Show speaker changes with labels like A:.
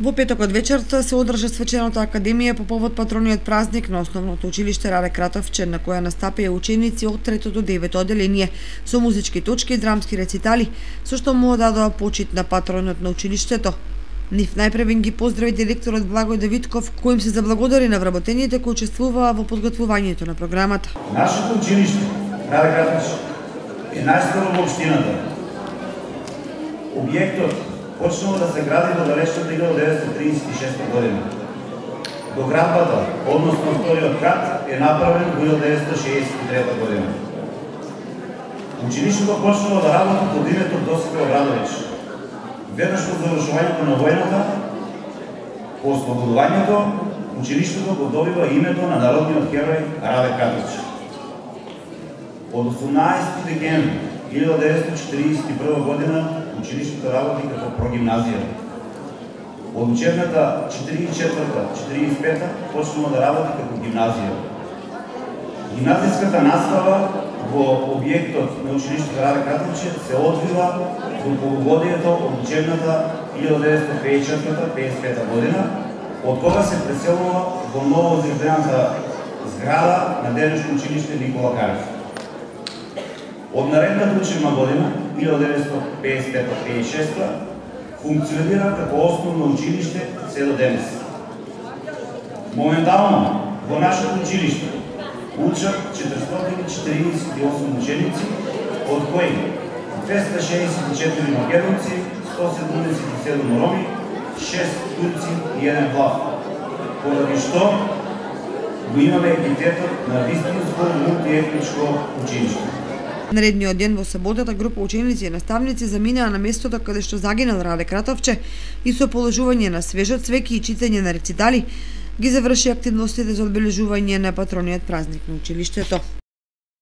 A: Во петокот вечерта се одржа свечената академија по повод патрониот празник на основното училиште Раде Кратовче, на која настапија ученици од 3 до 9 одделение со музички точки и драмски рецитали, со што му дадоа почит на патронот на училиштето. Нив најпрвен ги поздрави директорот Благој Давидков, кој им се заблагодари на вработените кои учествуваа во подготвувањето на програмата.
B: Нашето училиште Раде Кратовче е најстаро во општината. Објектот почнува да се гради во далечната 1936 година. Доградбата, односно вториот крат, е направен во 1963 година. Училиштето почнува да работи под името Досипе Обрадович. Веднаш по завршувањето на војната, по ослободувањето, училиштето го добива името на народниот герој Раде Кратовче. Од 18 декември 1941 година училиштето работи како прогимназија. Од учебната 44-45 почнува да работи како гимназија. Гимназиската настава во објектот на училиштето Раде Кратовче се одвива во полугодието од учебната 1954-55 година, од кога се преселува во ново изградената зграда на денешно училиште Никола Карев. Од наредната учебна година 1955-56 функционира како основно училиште се до денес. Моментално во нашето училиште учат 448 ученици, од кои 264 македонци, 177 роми, 6 турци и 1 влах, поради што го имаме епитетот на вистинско мултиетничко училиште.
A: Наредниот ден во саботата група ученици и наставници заминаа на местото каде што загинал Раде Кратовче и со положување на свежат цвеќе и читање на рецитали ги заврши активностите за одбележување на патрониот празник на училиштето.